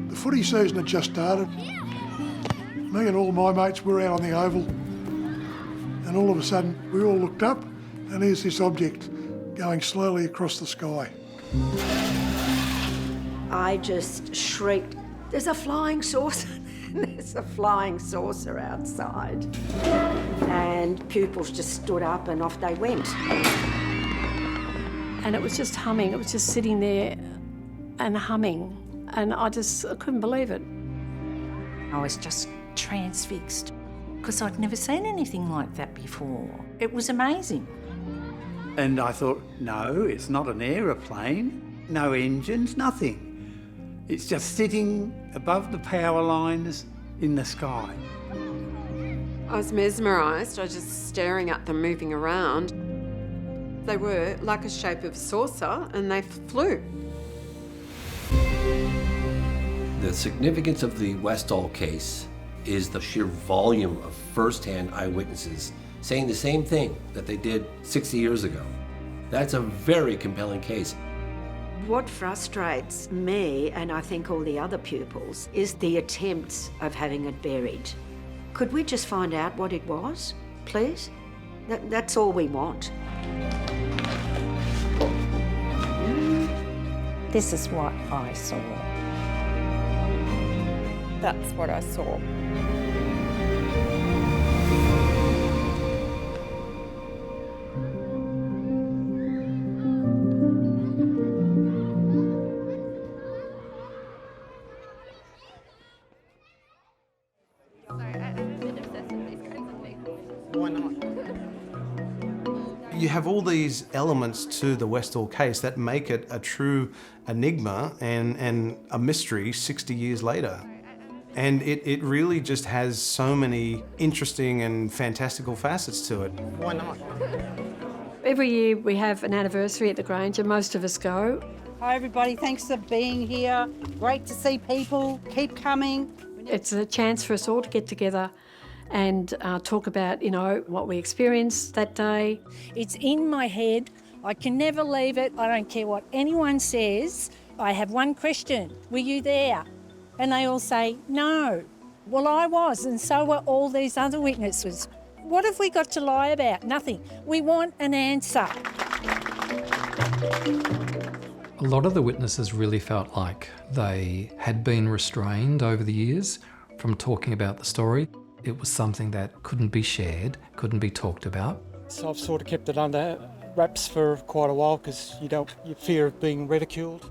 The footy season had just started. Me and all my mates were out on the oval, and all of a sudden we all looked up and here's this object going slowly across the sky. I just shrieked, "There's a flying saucer!" There's a flying saucer outside. And pupils just stood up and off they went. And it was just humming. It was just sitting there and humming. And I couldn't believe it. I was just transfixed because I'd never seen anything like that before. It was amazing. And I thought, no, it's not an aeroplane, no engines, nothing. It's just sitting above the power lines in the sky. I was mesmerised. I was just staring at them moving around. They were like a shape of a saucer and they flew. The significance of the Westall case is the sheer volume of first-hand eyewitnesses saying the same thing that they did 60 years ago. That's a very compelling case. What frustrates me, and I think all the other pupils, is the attempts of having it buried. Could we just find out what it was, please? That's all we want. This is what I saw. That's what I saw. You have all these elements to the Westall case that make it a true enigma and a mystery 60 years later. And it really just has so many interesting and fantastical facets to it. Why not? Every year we have an anniversary at the Grange and most of us go. Hi everybody, thanks for being here. Great to see people, keep coming. It's a chance for us all to get together and talk about, what we experienced that day. It's in my head. I can never leave it. I don't care what anyone says. I have one question. Were you there? And they all say, no. Well, I was, and so were all these other witnesses. What have we got to lie about? Nothing. We want an answer. A lot of the witnesses really felt like they had been restrained over the years from talking about the story. It was something that couldn't be shared, couldn't be talked about. So I've sort of kept it under wraps for quite a while because you fear of being ridiculed.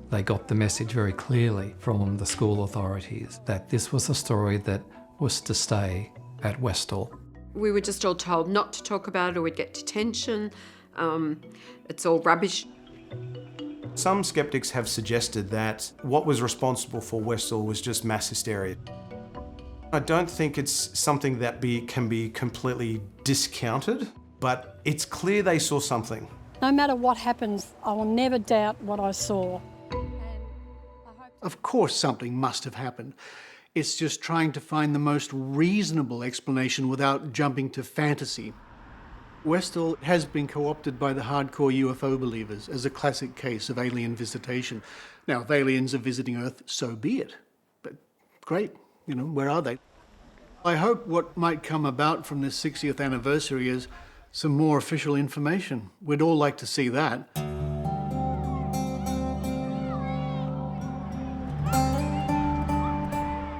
They got the message very clearly from the school authorities that this was a story that was to stay at Westall. We were just all told not to talk about it or we'd get detention. It's all rubbish. Some skeptics have suggested that what was responsible for Westall was just mass hysteria. I don't think it's something that can be completely discounted, but it's clear they saw something. No matter what happens, I will never doubt what I saw. Of course something must have happened. It's just trying to find the most reasonable explanation without jumping to fantasy. Westall has been co-opted by the hardcore UFO believers as a classic case of alien visitation. Now, if aliens are visiting Earth, so be it. But great, where are they? I hope what might come about from this 60th anniversary is some more official information. We'd all like to see that.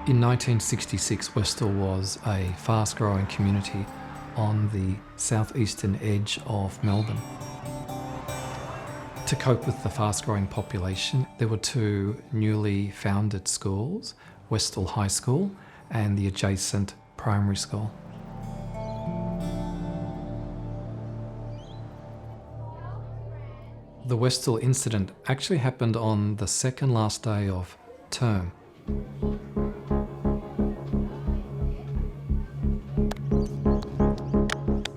In 1966, Westall was a fast-growing community on the southeastern edge of Melbourne. To cope with the fast-growing population, there were two newly founded schools, Westall High School and the adjacent primary school. The Westall incident actually happened on the second last day of term.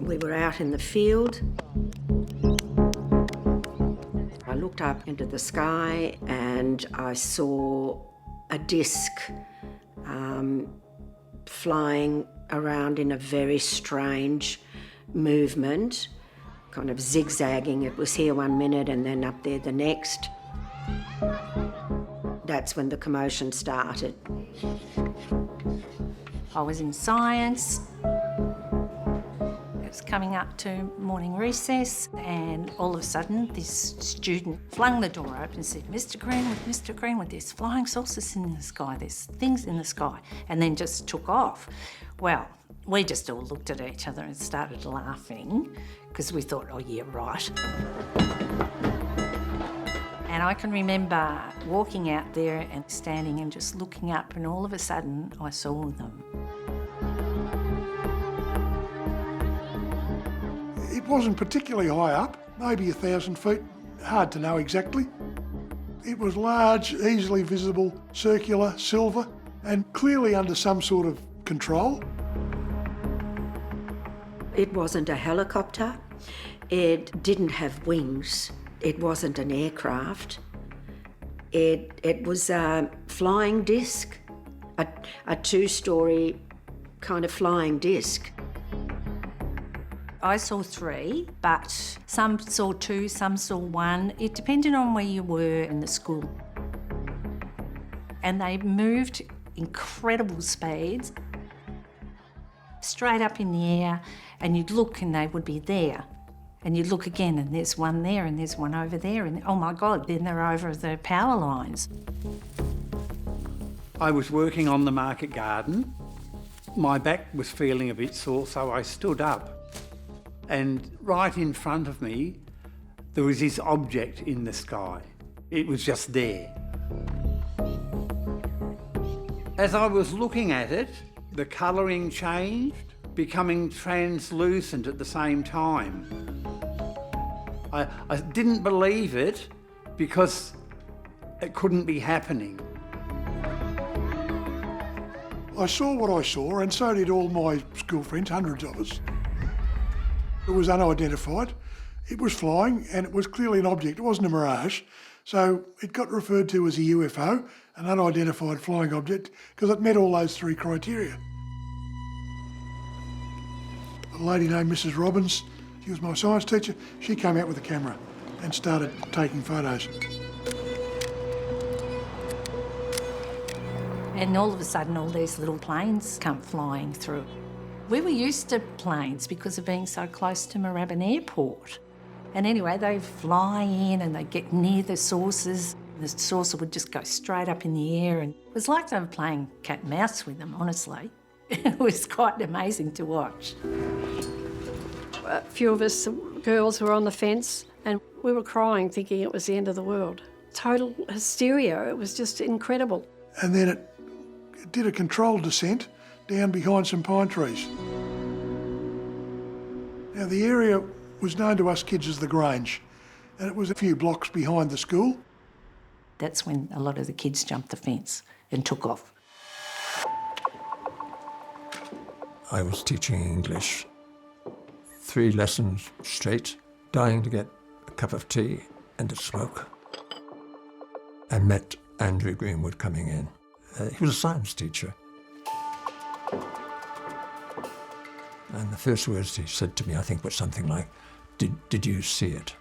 We were out in the field. I looked up into the sky and I saw a disc flying around in a very strange movement. kind of zigzagging. It was here one minute and then up there the next. That's when the commotion started. I was in science. It was coming up to morning recess, and all of a sudden this student flung the door open and said, Mr. Greenwood, there's flying saucers in the sky, there's things in the sky, and then just took off. Well, we just all looked at each other and started laughing because we thought, oh yeah, right. And I can remember walking out there and standing and just looking up, and all of a sudden I saw them. It wasn't particularly high up, maybe 1,000 feet, hard to know exactly. It was large, easily visible, circular, silver, and clearly under some sort of control. It wasn't a helicopter. It didn't have wings. It wasn't an aircraft. It was a flying disc, a two-storey kind of flying disc. I saw 3, but some saw 2, some saw 1. It depended on where you were in the school. And they moved incredible speeds, straight up in the air, and you'd look and they would be there. And you'd look again and there's one there and there's one over there, and oh my God, then they're over the power lines. I was working on the market garden. My back was feeling a bit sore, so I stood up. And right in front of me, there was this object in the sky. It was just there. As I was looking at it, the colouring changed, becoming translucent at the same time. I didn't believe it because it couldn't be happening. I saw what I saw, and so did all my school friends, hundreds of us. It was unidentified, it was flying, and it was clearly an object. It wasn't a mirage, so it got referred to as a UFO, an unidentified flying object, because it met all those 3 criteria. A lady named Mrs. Robbins, she was my science teacher, she came out with a camera and started taking photos. And all of a sudden, all these little planes come flying through. We were used to planes because of being so close to Moorabbin Airport. And anyway, they fly in and they get near the saucers. The saucer would just go straight up in the air, and it was like they were playing cat and mouse with them, honestly. It was quite amazing to watch. A few of us girls were on the fence and we were crying, thinking it was the end of the world. Total hysteria. It was just incredible. And then it did a controlled descent down behind some pine trees. Now, the area was known to us kids as the Grange, and it was a few blocks behind the school. That's when a lot of the kids jumped the fence and took off. I was teaching English, 3 lessons straight, dying to get a cup of tea and a smoke. I met Andrew Greenwood coming in. He was a science teacher. And the first words he said to me, I think, were something like, did you see it?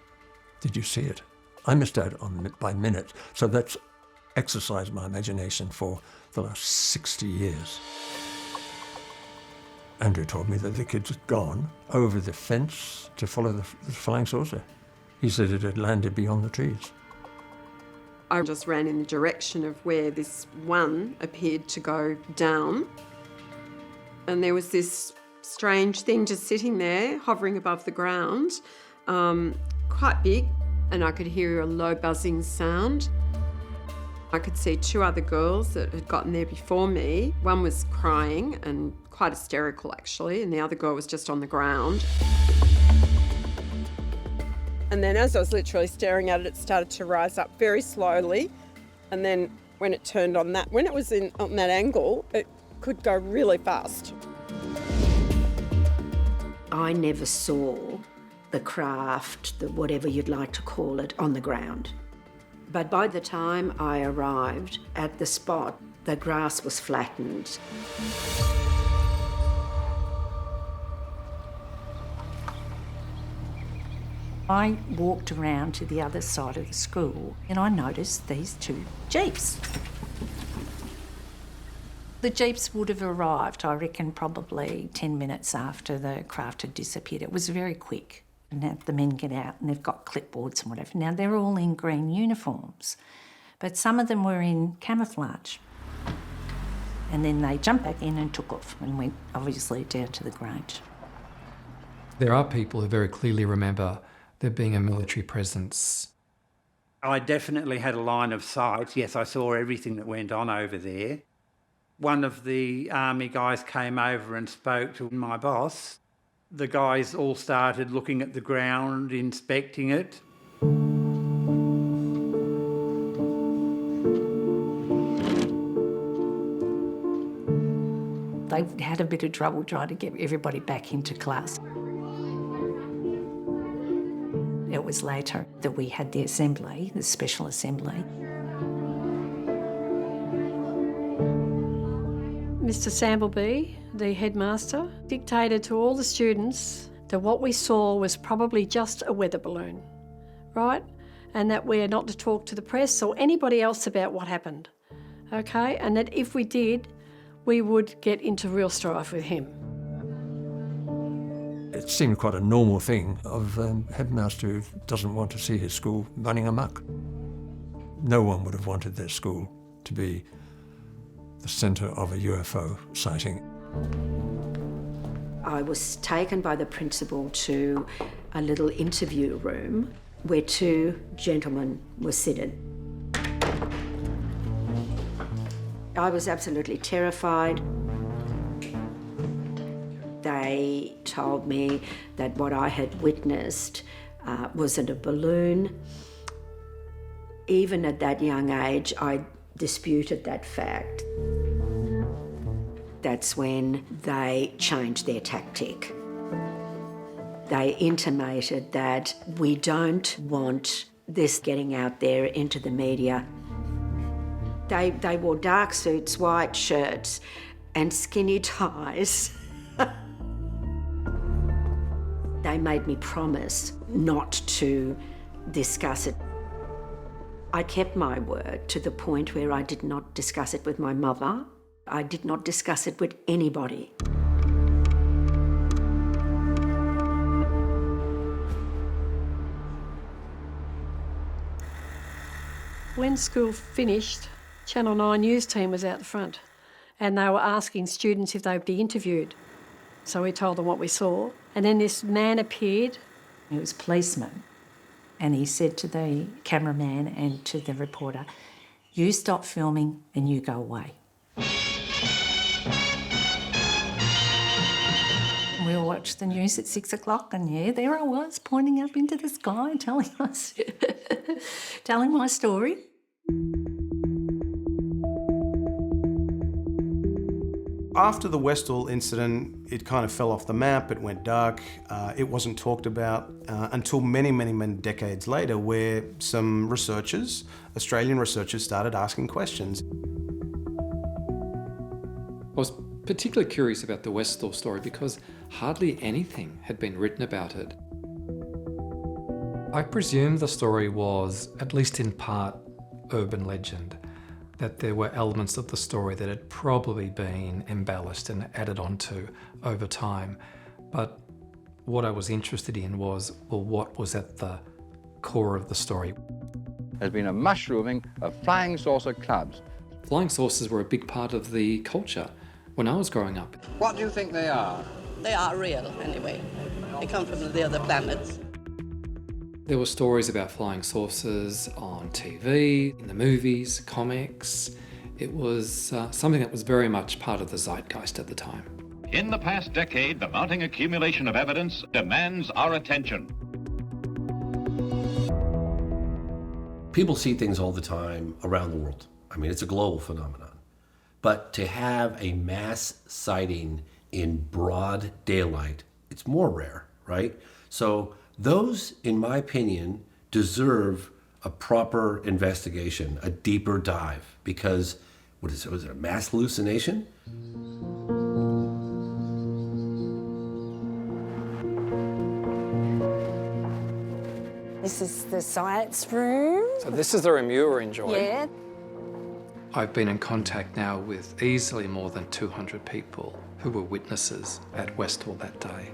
Did you see it? I missed out on by minute, so that's exercised my imagination for the last 60 years. Andrew told me that the kids had gone over the fence to follow the flying saucer. He said it had landed beyond the trees. I just ran in the direction of where this one appeared to go down. And there was this strange thing just sitting there, hovering above the ground, quite big, and I could hear a low buzzing sound. I could see 2 other girls that had gotten there before me. One was crying and quite hysterical actually, and the other girl was just on the ground. And then as I was literally staring at it, it started to rise up very slowly. And then when it turned on that, when it was on that angle, it could go really fast. I never saw the craft, the whatever you'd like to call it, on the ground. But by the time I arrived at the spot, the grass was flattened. I walked around to the other side of the school and I noticed these two jeeps. The jeeps would have arrived, I reckon, probably 10 minutes after the craft had disappeared. It was very quick. And now the men get out and they've got clipboards and whatever. Now, they're all in green uniforms, but some of them were in camouflage. And then they jumped back in and took off and went, obviously, down to the Grange. There are people who very clearly remember there being a military presence. I definitely had a line of sight. Yes, I saw everything that went on over there. One of the army guys came over and spoke to my boss. The guys all started looking at the ground, inspecting it. They had a bit of trouble trying to get everybody back into class. It was later that we had the assembly, the special assembly. Mr. Sambleby, the headmaster, dictated to all the students that what we saw was probably just a weather balloon, right? And that we're not to talk to the press or anybody else about what happened, okay? And that if we did, we would get into real strife with him. It seemed quite a normal thing of a headmaster who doesn't want to see his school running amok. No one would have wanted their school to be the centre of a UFO sighting. I was taken by the principal to a little interview room where two gentlemen were seated. I was absolutely terrified. They told me that what I had witnessed wasn't a balloon. Even at that young age, I disputed that fact. That's when they changed their tactic. They intimated that we don't want this getting out there into the media. They wore dark suits, white shirts, and skinny ties. They made me promise not to discuss it. I kept my word to the point where I did not discuss it with my mother. I did not discuss it with anybody. When school finished, Channel 9 news team was out the front and they were asking students if they would be interviewed. So we told them what we saw. And then this man appeared. He was a policeman. And he said to the cameraman and to the reporter, "You stop filming and you go away." We all watched the news at 6 o'clock and yeah, there I was pointing up into the sky telling us, telling my story. After the Westall incident, it kind of fell off the map, it went dark, it wasn't talked about until many decades later, where some researchers, Australian researchers, started asking questions. I was particularly curious about the Westall story because hardly anything had been written about it. I presume the story was, at least in part, urban legend, that there were elements of the story that had probably been embellished and added onto over time. But what I was interested in was, well, what was at the core of the story? There's been a mushrooming of flying saucer clubs. Flying saucers were a big part of the culture when I was growing up. What do you think they are? They are real, anyway. They come from the other planets. There were stories about flying saucers on TV, in the movies, comics. It was something that was very much part of the zeitgeist at the time. In the past decade, the mounting accumulation of evidence demands our attention. People see things all the time around the world. I mean, it's a global phenomenon. But to have a mass sighting in broad daylight, it's more rare, right? So those, in my opinion, deserve a proper investigation, a deeper dive, because was it a mass hallucination? This is the science room. So this is the room you were enjoying? Yeah. I've been in contact now with easily more than 200 people who were witnesses at Westall that day.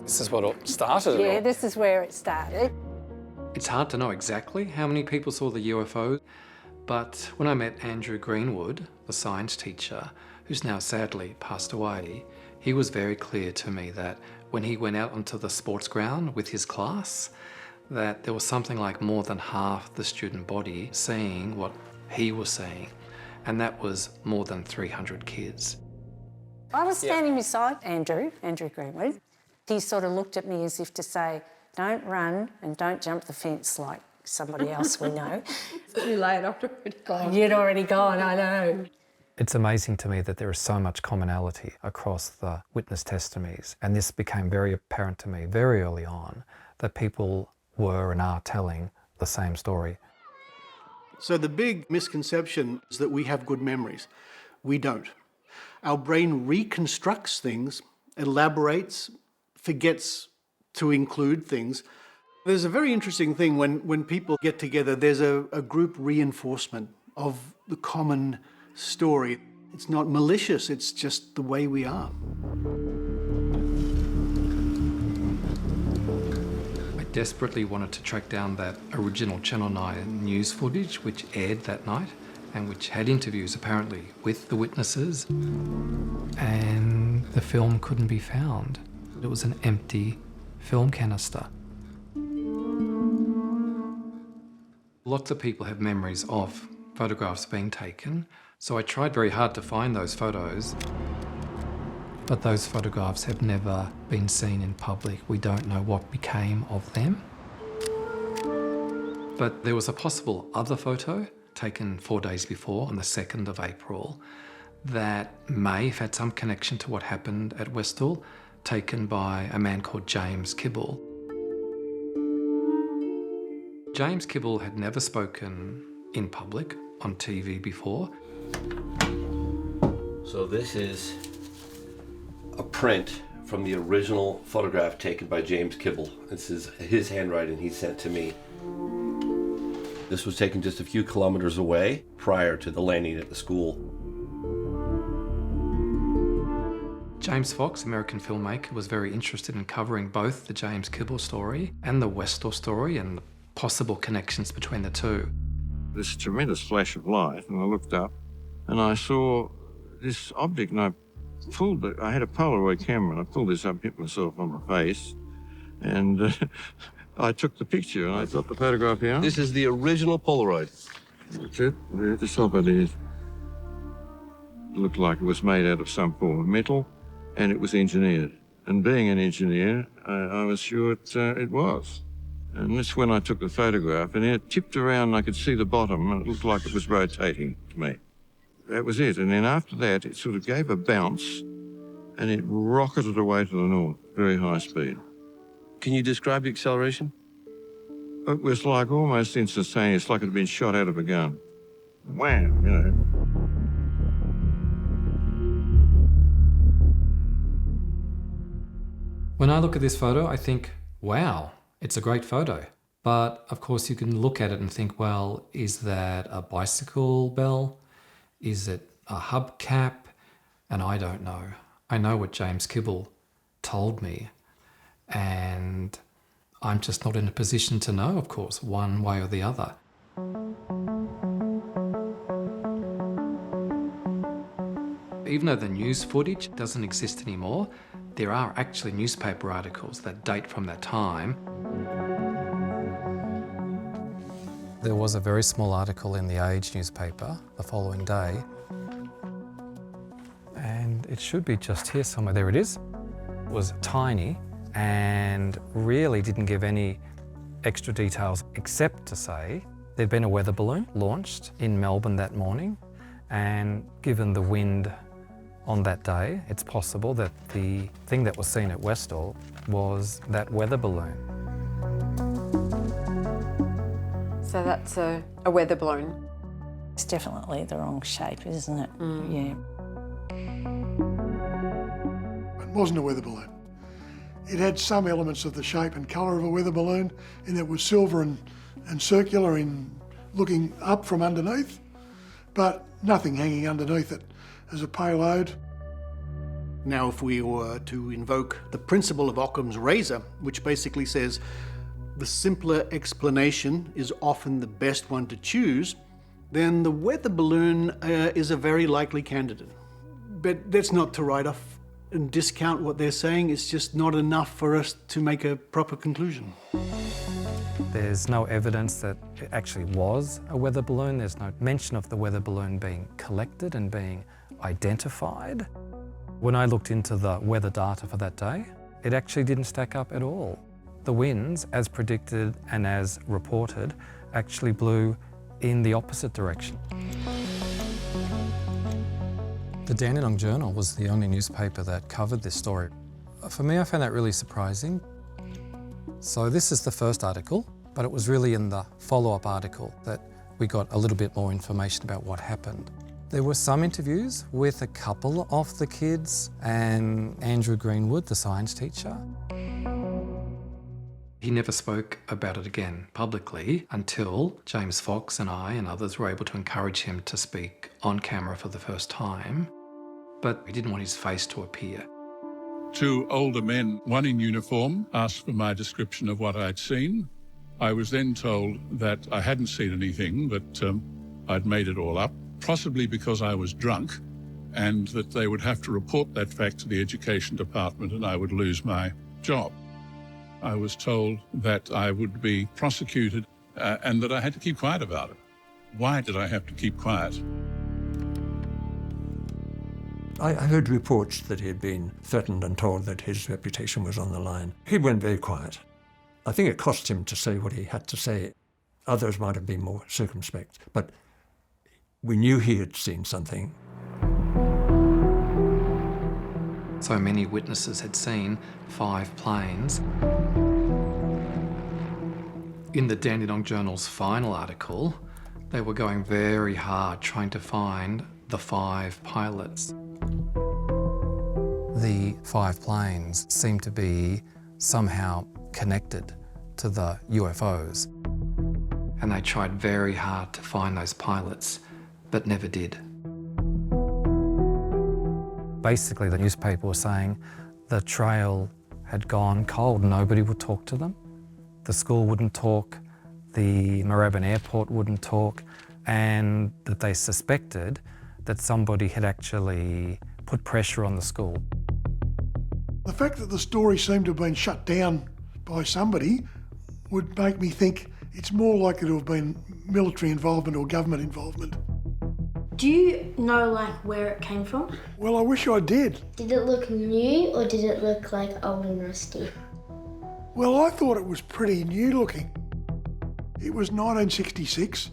This is what all started it Yeah, all. this is where it started. It's hard to know exactly how many people saw the UFO, but when I met Andrew Greenwood, the science teacher, who's now sadly passed away, he was very clear to me that when he went out onto the sports ground with his class, that there was something like more than half the student body seeing what he was seeing, and that was more than 300 kids. I was standing beside Andrew Greenwood. He sort of looked at me as if to say, don't run and don't jump the fence like somebody else we know. Too late, I'd already gone. You'd already gone, I know. It's amazing to me that there is so much commonality across the witness testimonies, and this became very apparent to me very early on, that people were and are telling the same story. So the big misconception is that we have good memories. We don't. Our brain reconstructs things, elaborates, forgets to include things. There's a very interesting thing when people get together, there's a group reinforcement of the common story. It's not malicious, it's just the way we are. I desperately wanted to track down that original Channel 9 news footage which aired that night and which had interviews apparently with the witnesses, and the film couldn't be found. It was an empty film canister. Lots of people have memories of photographs being taken, so I tried very hard to find those photos, but those photographs have never been seen in public. We don't know what became of them. But there was a possible other photo taken 4 days before, on the 2nd of April, that may have had some connection to what happened at Westall, taken by a man called James Kibble. James Kibble had never spoken in public on TV before. So this is a print from the original photograph taken by James Kibble. This is his handwriting he sent to me. This was taken just a few kilometers away prior to the landing at the school. James Fox, American filmmaker, was very interested in covering both the James Kibble story and the Westall story and the possible connections between the two. This tremendous flash of light, and I looked up and I saw this object, and I pulled it. I had a Polaroid camera, and I pulled this up, hit myself on the face, and I took the picture, and I got the photograph here. This is the original Polaroid. That's it. There's the top of it. It looked like it was made out of some form of metal, and it was engineered. And being an engineer, I was sure it was. And that's when I took the photograph, and it tipped around, and I could see the bottom, and it looked like it was rotating to me. That was it. And then after that, it sort of gave a bounce, and it rocketed away to the north, very high speed. Can you describe the acceleration? It was like almost instantaneous, like it had been shot out of a gun. Wham, you know. When I look at this photo, I think, wow, it's a great photo. But of course you can look at it and think, well, is that a bicycle bell? Is it a hubcap? And I don't know. I know what James Kibble told me, and I'm just not in a position to know, of course, one way or the other. Even though the news footage doesn't exist anymore, there are actually newspaper articles that date from that time. There was a very small article in the Age newspaper the following day, and it should be just here somewhere. There it is. It was tiny and really didn't give any extra details except to say there'd been a weather balloon launched in Melbourne that morning, and given the wind on that day, it's possible that the thing that was seen at Westall was that weather balloon. So that's a weather balloon. It's definitely the wrong shape, isn't it? Yeah. It wasn't a weather balloon. It had some elements of the shape and colour of a weather balloon, and it was silver and circular in looking up from underneath, but nothing hanging underneath it as a payload. Now, if we were to invoke the principle of Occam's razor, which basically says the simpler explanation is often the best one to choose, then the weather balloon is a very likely candidate. But that's not to write off and discount what they're saying. It's just not enough for us to make a proper conclusion. There's no evidence that it actually was a weather balloon. There's no mention of the weather balloon being collected and being identified. When I looked into the weather data for that day, it actually didn't stack up at all. The winds, as predicted and as reported, actually blew in the opposite direction. The Dandenong Journal was the only newspaper that covered this story. For me, I found that really surprising. So this is the first article, but it was really in the follow-up article that we got a little bit more information about what happened. There were some interviews with a couple of the kids and Andrew Greenwood, the science teacher. He never spoke about it again publicly until James Fox and I and others were able to encourage him to speak on camera for the first time, but he didn't want his face to appear. Two older men, one in uniform, asked for my description of what I'd seen. I was then told that I hadn't seen anything, that I'd made it all up, possibly because I was drunk, and that they would have to report that fact to the education department and I would lose my job. I was told that I would be prosecuted and that I had to keep quiet about it. Why did I have to keep quiet? I heard reports that he had been threatened and told that his reputation was on the line. He went very quiet. I think it cost him to say what he had to say. Others might have been more circumspect, but we knew he had seen something. So many witnesses had seen 5 planes. In the Dandenong Journal's final article, they were going very hard trying to find the 5 pilots. The 5 planes seemed to be somehow connected to the UFOs. And they tried very hard to find those pilots, but never did. Basically, the newspaper was saying the trail had gone cold. Nobody would talk to them. The school wouldn't talk. The Moorabbin Airport wouldn't talk. And that they suspected that somebody had actually put pressure on the school. The fact that the story seemed to have been shut down by somebody would make me think it's more likely to have been military involvement or government involvement. Do you know, like, where it came from? Well, I wish I did. Did it look new or did it look like old and rusty? Well, I thought it was pretty new looking. It was 1966.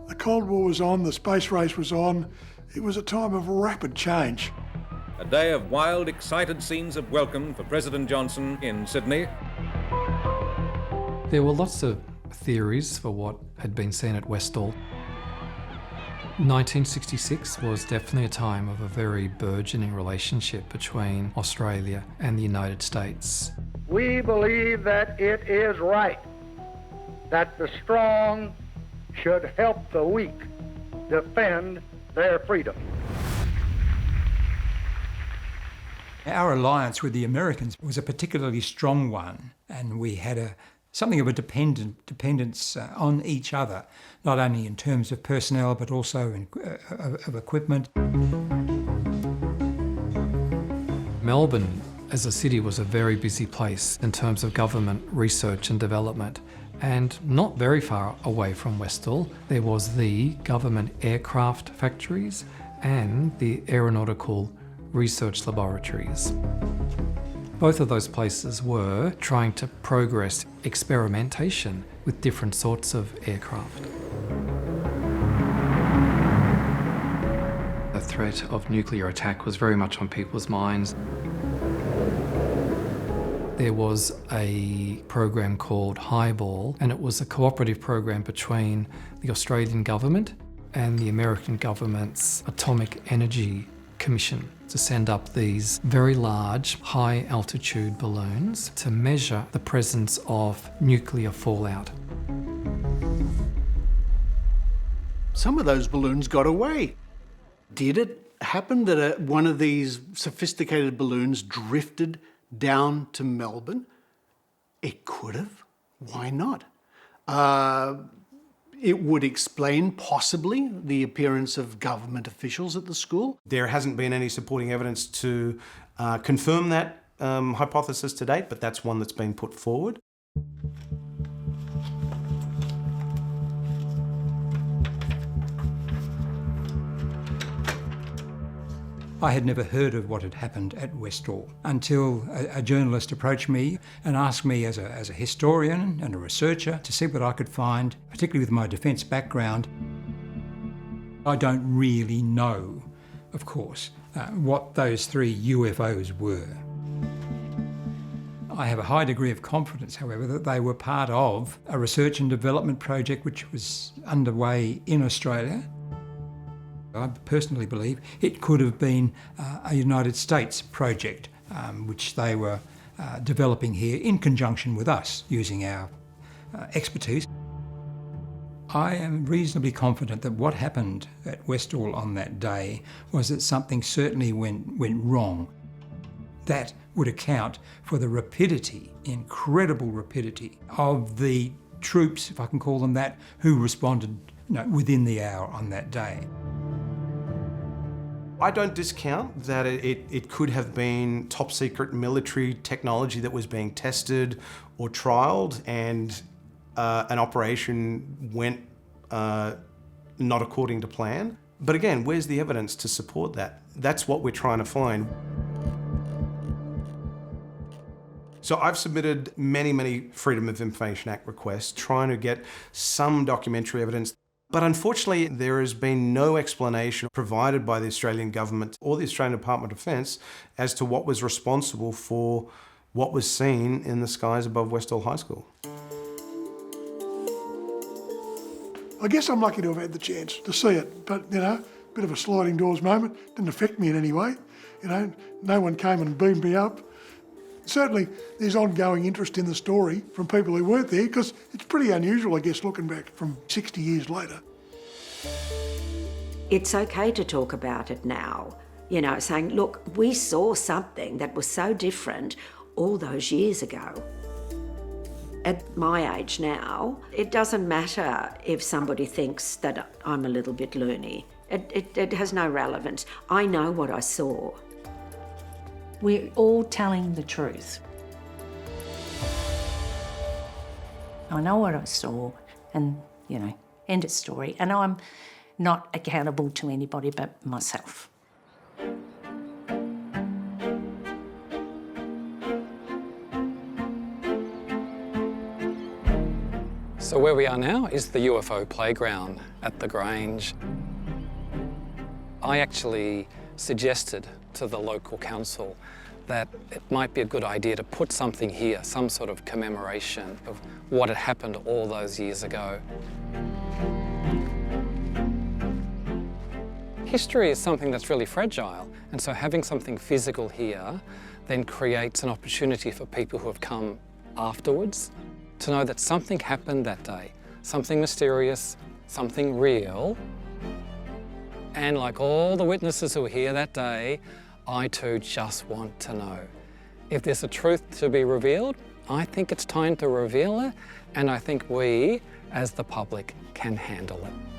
The Cold War was on, the space race was on. It was a time of rapid change. A day of wild, excited scenes of welcome for President Johnson in Sydney. There were lots of theories for what had been seen at Westall. 1966 was definitely a time of a very burgeoning relationship between Australia and the United States. We believe that it is right that the strong should help the weak defend their freedom. Our alliance with the Americans was a particularly strong one, and we had something of a dependence on each other, not only in terms of personnel but also of equipment. Melbourne as a city was a very busy place in terms of government research and development, and not very far away from Westall there was the government aircraft factories and the aeronautical research laboratories. Both of those places were trying to progress experimentation with different sorts of aircraft. The threat of nuclear attack was very much on people's minds. There was a program called Highball, and it was a cooperative program between the Australian government and the American government's atomic energy commission to send up these very large, high-altitude balloons to measure the presence of nuclear fallout. Some of those balloons got away. Did it happen that one of these sophisticated balloons drifted down to Melbourne? It could have. Why not? It would explain, possibly, the appearance of government officials at the school. There hasn't been any supporting evidence to confirm that hypothesis to date, but that's one that's been put forward. I had never heard of what had happened at Westall until a journalist approached me and asked me as a historian and a researcher to see what I could find, particularly with my defence background. I don't really know, of course, what those 3 UFOs were. I have a high degree of confidence, however, that they were part of a research and development project which was underway in Australia. I personally believe it could have been a United States project which they were developing here in conjunction with us, using our expertise. I am reasonably confident that what happened at Westall on that day was that something certainly went wrong. That would account for the rapidity, incredible rapidity, of the troops, if I can call them that, who responded within the hour on that day. I don't discount that it could have been top secret military technology that was being tested or trialled, and an operation went not according to plan. But again, where's the evidence to support that? That's what we're trying to find. So I've submitted many Freedom of Information Act requests trying to get some documentary evidence. But unfortunately, there has been no explanation provided by the Australian government or the Australian Department of Defence as to what was responsible for what was seen in the skies above Westall High School. I guess I'm lucky to have had the chance to see it, but, you know, a bit of a sliding doors moment. Didn't affect me in any way. You know, no one came and beamed me up. Certainly, there's ongoing interest in the story from people who weren't there, because it's pretty unusual, I guess, looking back from 60 years later. It's okay to talk about it now, you know, saying, look, we saw something that was so different all those years ago. At my age now, it doesn't matter if somebody thinks that I'm a little bit loony. It has no relevance. I know what I saw. We're all telling the truth. I know what I saw, and, you know, end of story. And I'm not accountable to anybody but myself. So where we are now is the UFO playground at the Grange. I actually suggested to the local council that it might be a good idea to put something here, some sort of commemoration of what had happened all those years ago. History is something that's really fragile, and so having something physical here then creates an opportunity for people who have come afterwards to know that something happened that day, something mysterious, something real. And like all the witnesses who were here that day, I too just want to know. If there's a truth to be revealed, I think it's time to reveal it, and I think we, as the public, can handle it.